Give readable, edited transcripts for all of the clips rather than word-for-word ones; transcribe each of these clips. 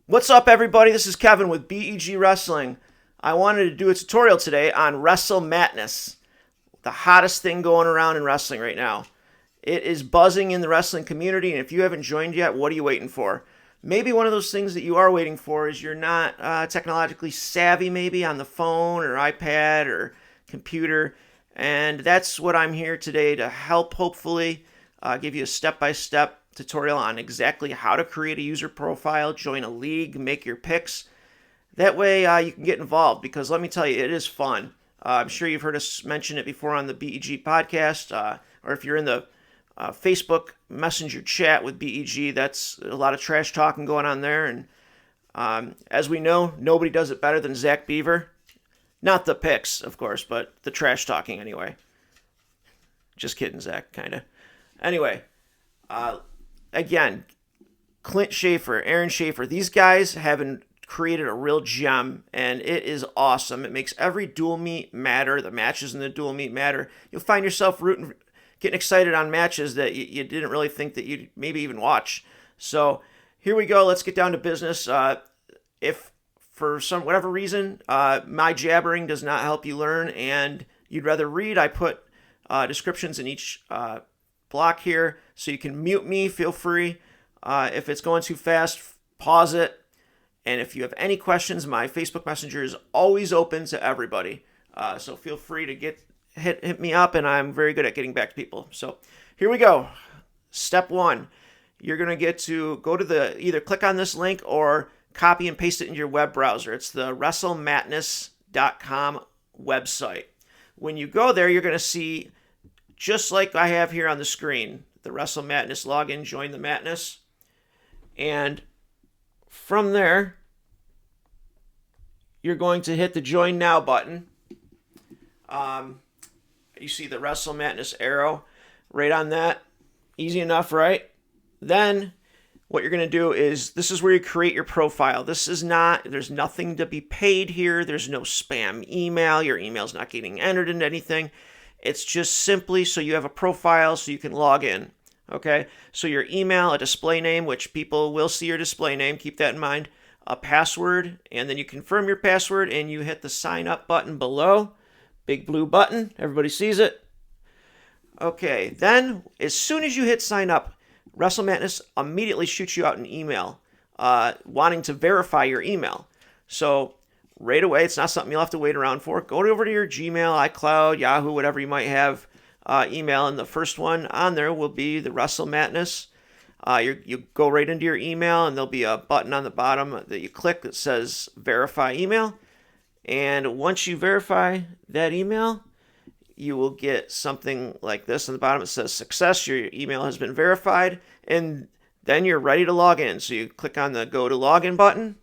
What's up, everybody? This is Kevin with BEG Wrestling. I wanted to do a tutorial today on Wrestlematness, the hottest thing going around in wrestling right now. It is buzzing in the wrestling community, and if you haven't joined yet, what are you waiting for? Maybe one of those things that you are waiting for is you're not technologically savvy, maybe on the phone or iPad or computer, and that's what I'm here today to help, hopefully, give you a step-by-step tutorial on exactly how to create a user profile, join a league, make your picks. That way you can get involved, because let me tell you, it is fun. I'm sure you've heard us mention it before on the BEG podcast, or if you're in the Facebook Messenger chat with BEG, that's a lot of trash talking going on there. And as we know, nobody does it better than Zach Beaver. Not the picks, of course, but the trash talking anyway. Just kidding, Zach, kind of. Anyway, again, Clint Schaefer, Aaron Schaefer, these guys have created a real gem, and it is awesome. It makes every dual meet matter. The matches in the dual meet matter. You'll find yourself getting excited on matches that you didn't really think that you'd maybe even watch. So here we go. Let's get down to business. If for whatever reason my jabbering does not help you learn and you'd rather read, I put descriptions in each block here, so you can mute me. Feel free. If it's going too fast, pause it. And if you have any questions, my Facebook Messenger is always open to everybody. So feel free to hit me up, and I'm very good at getting back to people. So here we go. Step one, you're going to go to either click on this link or copy and paste it into your web browser. It's the Wrestlematness.com website. When you go there, you're going to see, just like I have here on the screen, the Wrestlematness login, join the Madness. And from there, you're going to hit the Join Now button. You see the Wrestlematness arrow right on that. Easy enough, right? Then what you're going to do is, this is where you create your profile. There's nothing to be paid here. There's no spam email. Your email's not getting entered into anything. It's just simply so you have a profile so you can log in. Okay, so your email, a display name, which people will see your display name, keep that in mind, a password, and then you confirm your password and you hit the sign up button below. Big blue button, everybody sees it. Okay, then as soon as you hit sign up, Wrestlematness immediately shoots you out an email wanting to verify your email. So right away, it's not something you'll have to wait around for. Go over to your Gmail, iCloud, Yahoo, whatever you might have email, and the first one on there will be the Wrestlematness. You go right into your email, and there'll be a button on the bottom that you click that says verify email. And once you verify that email, you will get something like this. On the bottom it says success, your email has been verified, and then you're ready to log in. So you click on the go to login button.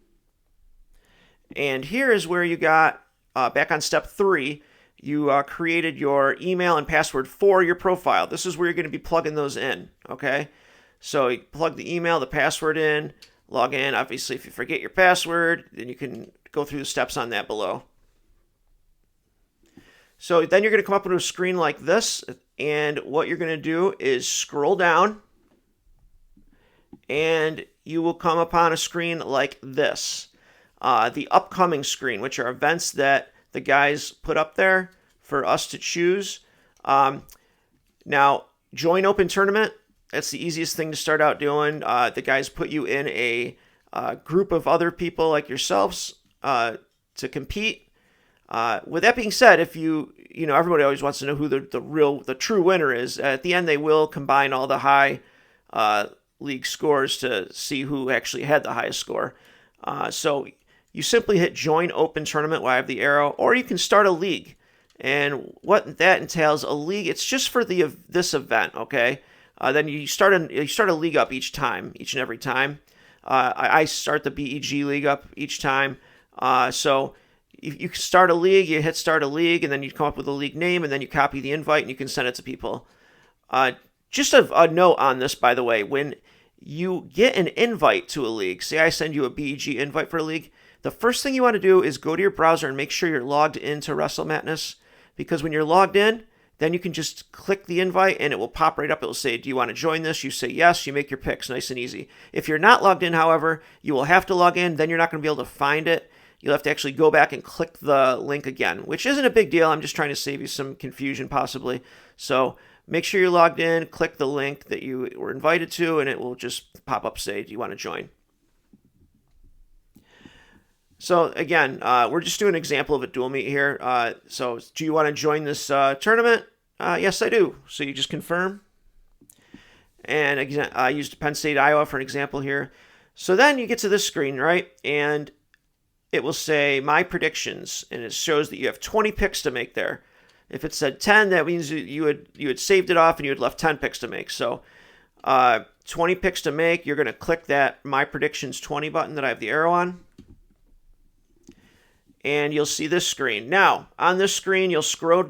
And here is where you got, back on step 3, you created your email and password for your profile. This is where you're going to be plugging those in, okay? So you plug the email, the password in, log in. Obviously, if you forget your password, then you can go through the steps on that below. So then you're going to come up with a screen like this, and what you're going to do is scroll down, and you will come upon a screen like this. The upcoming screen, which are events that the guys put up there for us to choose. Now, join open tournament. That's the easiest thing to start out doing. The guys put you in a group of other people like yourselves to compete. With that being said, if everybody always wants to know who the true winner is. At the end, they will combine all the high league scores to see who actually had the highest score. So you simply hit join open tournament while I have the arrow, or you can start a league. And what that entails, a league, it's just for this event, okay? Then you start a league up each and every time. I start the BEG league up each time. So you start a league, you hit start a league, and then you come up with a league name, and then you copy the invite and you can send it to people. Just a note on this, by the way, when you get an invite to a league, say I send you a BEG invite for a league, the first thing you want to do is go to your browser and make sure you're logged into Wrestlematness, because when you're logged in, then you can just click the invite and it will pop right up. It will say, do you want to join this? You say yes, you make your picks, nice and easy. If you're not logged in, however, you will have to log in. Then you're not going to be able to find it. You'll have to actually go back and click the link again, which isn't a big deal. I'm just trying to save you some confusion possibly. So make sure you're logged in, click the link that you were invited to, and it will just pop up, say, do you want to join? So again, we're just doing an example of a dual meet here. So do you want to join this tournament? Yes, I do. So you just confirm. And again, I used Penn State, Iowa for an example here. So then you get to this screen, right? And it will say my predictions, and it shows that you have 20 picks to make there. If it said 10, that means you had saved it off and you had left 10 picks to make. So 20 picks to make, you're going to click that my predictions 20 button that I have the arrow on. And you'll see this screen. Now, on this screen, you'll scroll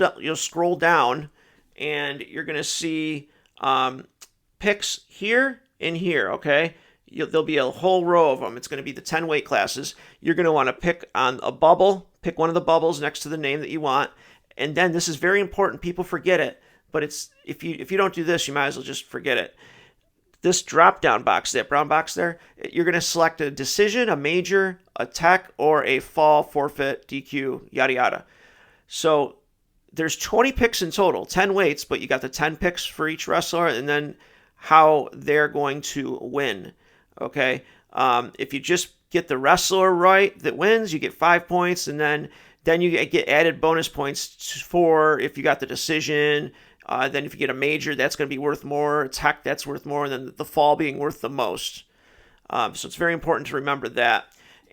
down, and you're going to see picks here and here, okay? There'll be a whole row of them. It's going to be the 10 weight classes. You're going to want to pick on a bubble, pick one of the bubbles next to the name that you want. And then this is very important. People forget it, but it's if you don't do this, you might as well just forget it. This drop-down box, that brown box there, you're going to select a decision, a major, a tech, or a fall, forfeit, DQ, yada, yada. So there's 20 picks in total, 10 weights, but you got the 10 picks for each wrestler, and then how they're going to win, okay? If you just get the wrestler right that wins, you get 5 points, and then you get added bonus points for if you got the decision. Then if you get a major, that's going to be worth more. A tech, that's worth more. And then the fall being worth the most. So it's very important to remember that.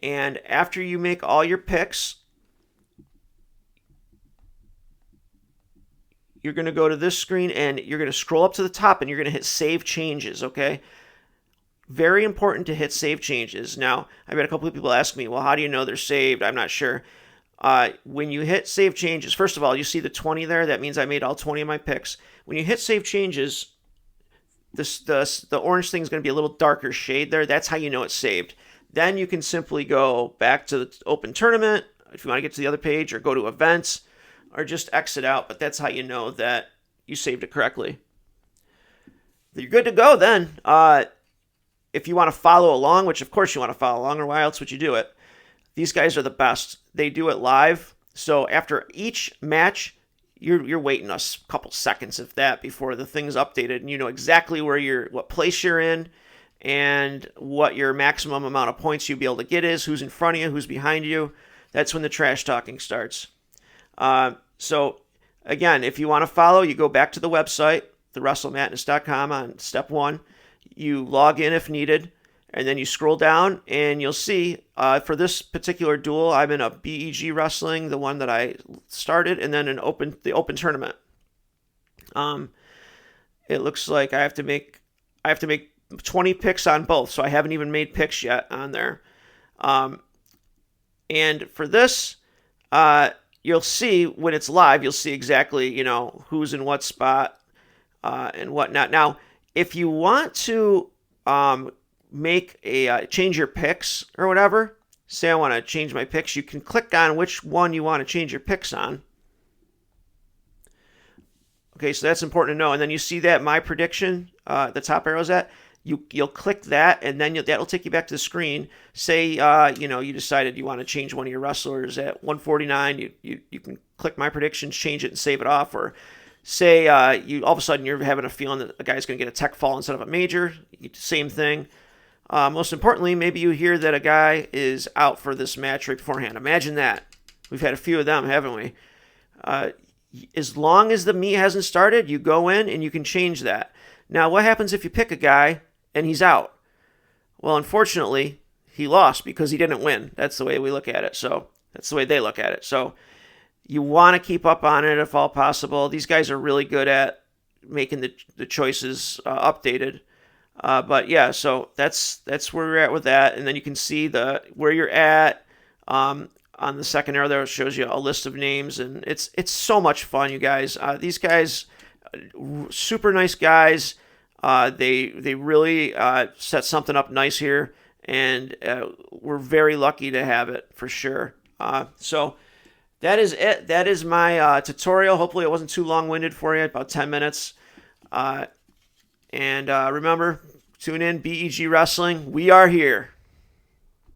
And after you make all your picks, you're going to go to this screen and you're going to scroll up to the top and you're going to hit Save Changes, okay? Very important to hit Save Changes. Now, I've had a couple of people ask me, well, how do you know they're saved? I'm not sure. When you hit Save Changes, first of all, you see the 20 there. That means I made all 20 of my picks. When you hit Save Changes, the orange thing is going to be a little darker shade there. That's how you know it's saved. Then you can simply go back to the Open Tournament if you want to get to the other page, or go to Events, or just exit out. But that's how you know that you saved it correctly. You're good to go then. If you want to follow along, which of course you want to follow along, or why else would you do it? These guys are the best. They do it live. So after each match, you're waiting a couple seconds, if that, before the thing's updated, and you know exactly what place you're in, and what your maximum amount of points you'll be able to get is, who's in front of you, who's behind you. That's when the trash talking starts. So again, if you want to follow, you go back to the website, thewrestlematness.com, on step 1. You log in if needed. And then you scroll down and you'll see, for this particular duel, I'm in a BEG Wrestling, the one that I started, and then the open tournament. It looks like I have to make 20 picks on both, so I haven't even made picks yet on there. And for this, you'll see when it's live, you'll see exactly, who's in what spot and whatnot. Now, if you want to change your picks or whatever, say I want to change my picks, you can click on which one you want to change your picks on. Okay, so that's important to know. And then you see that my prediction, the top arrow's at, you'll click that, and then that'll take you back to the screen. Say you decided you want to change one of your wrestlers at 149, you can click my predictions, change it, and save it off. Or say you all of a sudden you're having a feeling that a guy's going to get a tech fall instead of a major, same thing. Most importantly, maybe you hear that a guy is out for this match right beforehand. Imagine that. We've had a few of them, haven't we? As long as the meet hasn't started, you go in and you can change that. Now, what happens if you pick a guy and he's out? Well, unfortunately, he lost because he didn't win. That's the way we look at it. So that's the way they look at it. So you want to keep up on it if all possible. These guys are really good at making the choices updated. But yeah, so that's where we're at with that. And then you can see where you're at on the second arrow there. It shows you a list of names, and it's so much fun, you guys. These guys, super nice guys. They really set something up nice here, and we're very lucky to have it for sure. So that is it. That is my tutorial. Hopefully it wasn't too long-winded for you, about 10 minutes. And remember, tune in, BEG Wrestling. We are here.